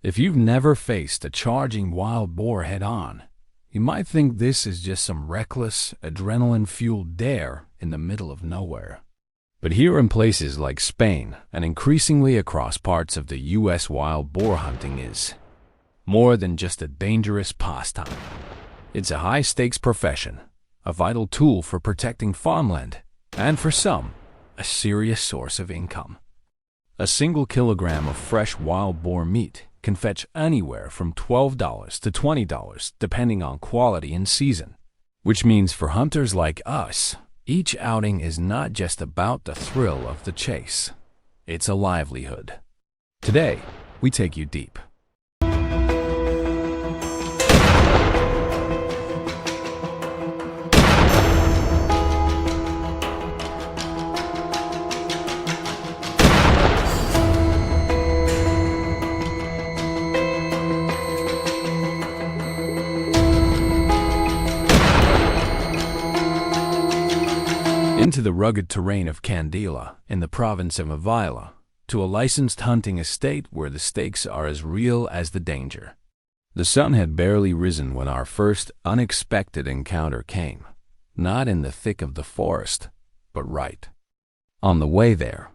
If you've never faced a charging wild boar head-on, you might think this is just some reckless, adrenaline-fueled dare in the middle of nowhere. But here in places like Spain and increasingly across parts of the U.S., wild boar hunting is more than just a dangerous pastime. It's a high-stakes profession, a vital tool for protecting farmland, and for some, a serious source of income. A single kilogram of fresh wild boar meat can fetch anywhere from $12 to $20 depending on quality and season, which means for hunters like us, each outing is not just about the thrill of the chase. It's a livelihood. Today, we take you deep. Into the rugged terrain of Candela in the province of Avila, to a licensed hunting estate where the stakes are as real as the danger. The sun had barely risen when our first unexpected encounter came, not in the thick of the forest, but right on the way there.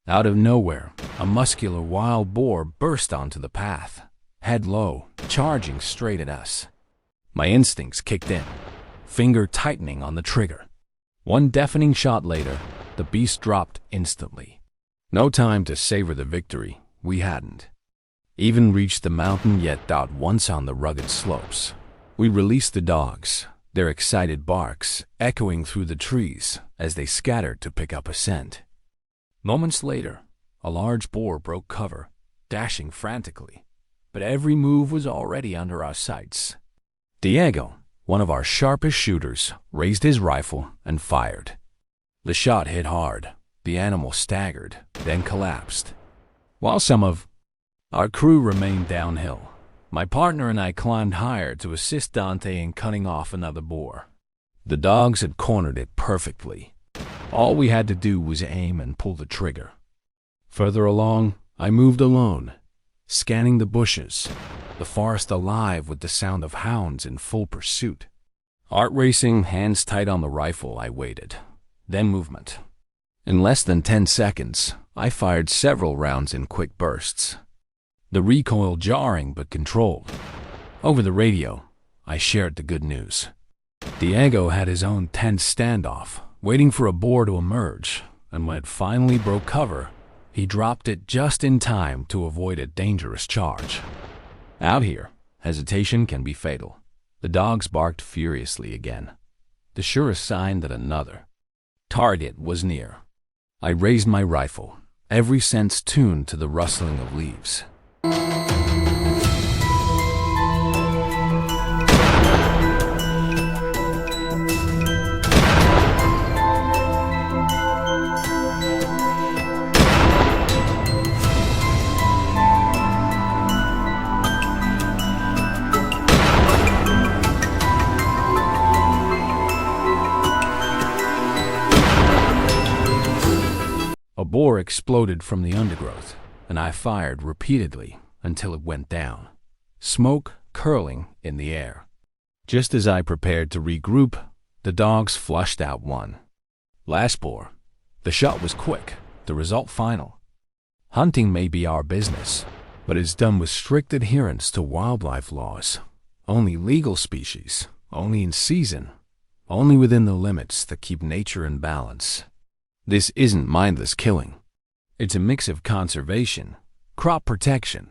Out of nowhere, a muscular wild boar burst onto the path, head low, charging straight at us. My instincts kicked in, finger tightening on the trigger. One deafening shot later, the beast dropped instantly. No time to savor the victory, we hadn't even reached the mountain yet. Once on the rugged slopes, we released the dogs, their excited barks echoing through the trees as they scattered to pick up a scent. Moments later, a large boar broke cover, dashing frantically, but every move was already under our sights. Diego, one of our sharpest shooters, raised his rifle and fired. The shot hit hard. The animal staggered, then collapsed. While some of our crew remained downhill, my partner and I climbed higher to assist Dante in cutting off another boar. The dogs had cornered it perfectly. All we had to do was aim and pull the trigger. Further along, I moved alone, scanning the bushes, the forest alive with the sound of hounds in full pursuit. Heart racing, hands tight on the rifle, I waited. Then movement. In less than 10 seconds, I fired several rounds in quick bursts. The recoil jarring but controlled. Over the radio, I shared the good news. Diego had his own tense standoff, waiting for a boar to emerge, and when it finally broke cover, he dropped it just in time to avoid a dangerous charge. Out here, hesitation can be fatal. The dogs barked furiously again, the surest sign that another target was near. I raised my rifle, every sense tuned to the rustling of leaves. A boar exploded from the undergrowth, and I fired repeatedly until it went down, smoke curling in the air. Just as I prepared to regroup, the dogs flushed out one last boar. The shot was quick, the result final. Hunting may be our business, but it's done with strict adherence to wildlife laws. Only legal species, only in season, only within the limits that keep nature in balance. This isn't mindless killing. It's a mix of conservation, crop protection,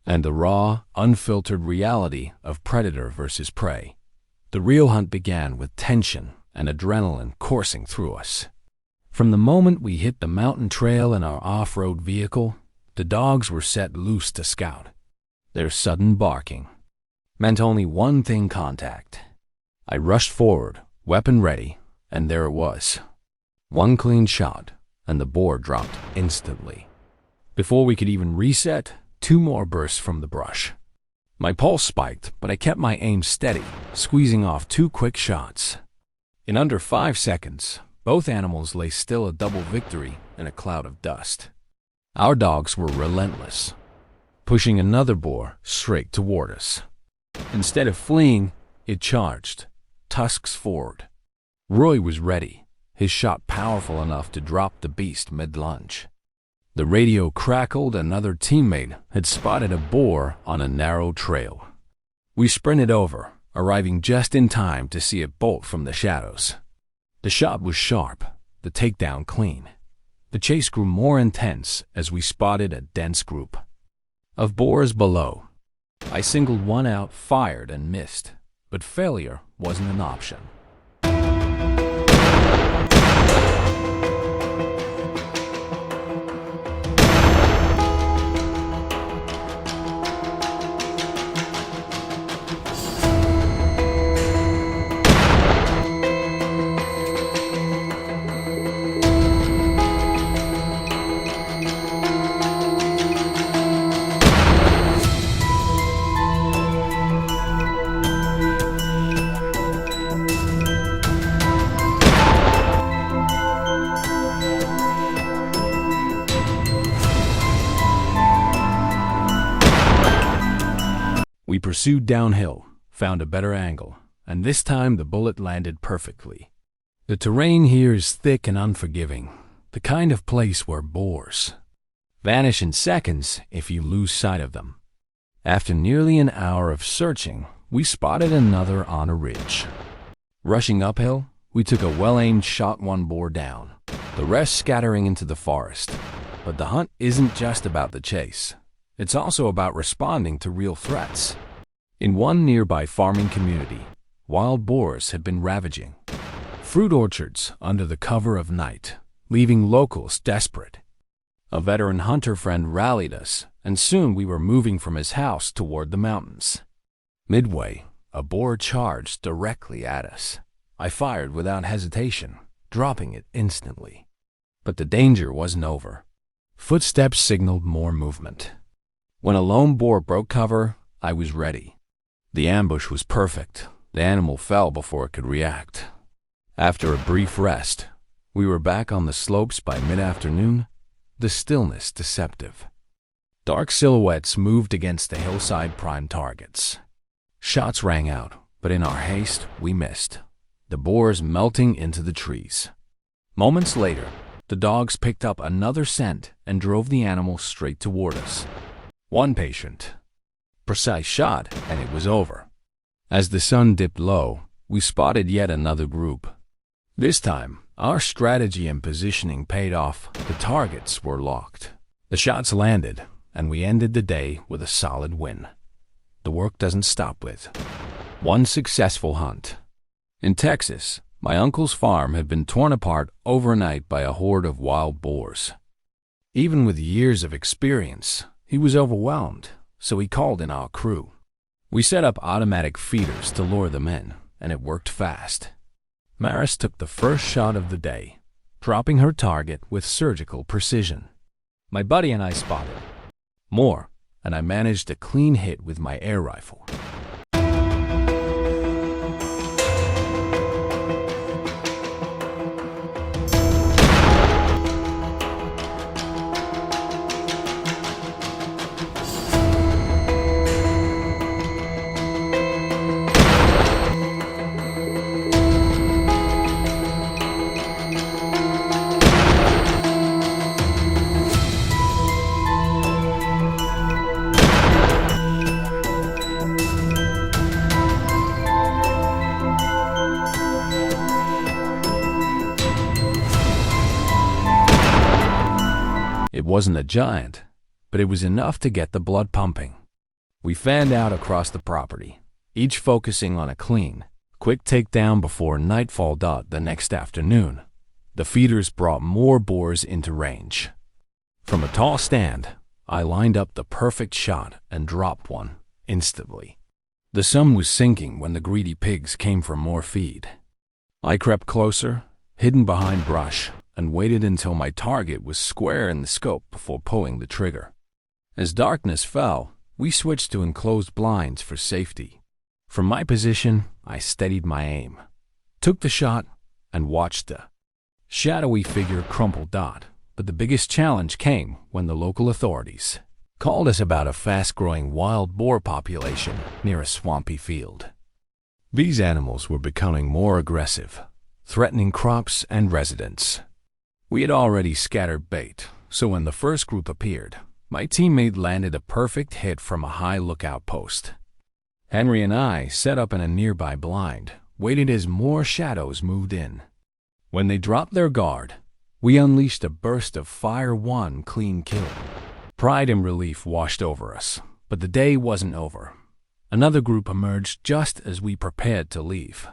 and the raw, unfiltered reality of predator versus prey. The real hunt began with tension and adrenaline coursing through us. From the moment we hit the mountain trail in our off-road vehicle, the dogs were set loose to scout. Their sudden barking meant only one thing: contact. I rushed forward, weapon ready, and there it was. One clean shot, and the boar dropped instantly. Before we could even reset, 2 more bursts from the brush. My pulse spiked, but I kept my aim steady, squeezing off 2 quick shots. In under 5 seconds, both animals lay still, a double victory in a cloud of dust. Our dogs were relentless. pushing another boar straight toward us. Instead of fleeing, it charged, tusks forward. Roy was ready, his shot powerful enough to drop the beast mid-lunge. The radio crackled, another teammate had spotted a boar on a narrow trail. We sprinted over, arriving just in time to see it bolt from the shadows. The shot was sharp, the takedown clean. The chase grew more intense as we spotted a dense group of boars below. I singled one out, fired, and missed, but failure wasn't an option. We pursued downhill, found a better angle, and this time the bullet landed perfectly. The terrain here is thick and unforgiving, the kind of place where boars vanish in seconds if you lose sight of them. After nearly an hour of searching, we spotted another on a ridge. Rushing uphill, we took a well-aimed shot, one boar down, the rest scattering into the forest. But the hunt isn't just about the chase. It's also about responding to real threats. In one nearby farming community, wild boars had been ravaging fruit orchards under the cover of night, leaving locals desperate. A veteran hunter friend rallied us, and soon we were moving from his house toward the mountains. Midway, a boar charged directly at us. I fired without hesitation, dropping it instantly. But the danger wasn't over. Footsteps signaled more movement. When a lone boar broke cover, I was ready. The ambush was perfect. The animal fell before it could react. After a brief rest, we were back on the slopes by mid-afternoon, the stillness deceptive. Dark silhouettes moved against the hillside prime targets. Shots rang out, but in our haste, we missed, the boars melting into the trees. Moments later, the dogs picked up another scent and drove the animal straight toward us. One patient, precise shot, and it was over. As the sun dipped low, we spotted yet another group. This time, our strategy and positioning paid off. The targets were locked. The shots landed, and we ended the day with a solid win. The work doesn't stop with one successful hunt. In Texas, my uncle's farm had been torn apart overnight by a horde of wild boars. Even with years of experience, he was overwhelmed, so he called in our crew. We set up automatic feeders to lure them in, and it worked fast. Maris took the first shot of the day, dropping her target with surgical precision. My buddy and I spotted more, and I managed a clean hit with my air rifle. It wasn't a giant, but it was enough to get the blood pumping. We fanned out across the property, each focusing on a clean, quick takedown before nightfall. The next afternoon, the feeders brought more boars into range. From a tall stand, I lined up the perfect shot and dropped one instantly. The sun was sinking when the greedy pigs came for more feed. I crept closer, hidden behind brush, and waited until my target was square in the scope before pulling the trigger. As darkness fell, we switched to enclosed blinds for safety. From my position, I steadied my aim, took the shot, and watched the shadowy figure crumple. But the biggest challenge came when the local authorities called us about a fast-growing wild boar population near a swampy field. These animals were becoming more aggressive, threatening crops and residents. We had already scattered bait, so when the first group appeared, my teammate landed a perfect hit from a high lookout post. Henry and I set up in a nearby blind, waited as more shadows moved in. When they dropped their guard, we unleashed a burst of fire, one clean kill. Pride and relief washed over us, but the day wasn't over. Another group emerged just as we prepared to leave.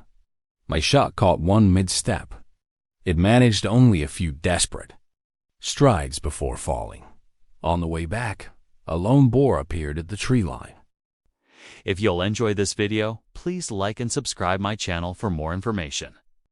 My shot caught one mid-step. It managed only a few desperate strides before falling. On the way back, a lone boar appeared at the tree line. If you'll enjoy this video, please like and subscribe my channel for more information.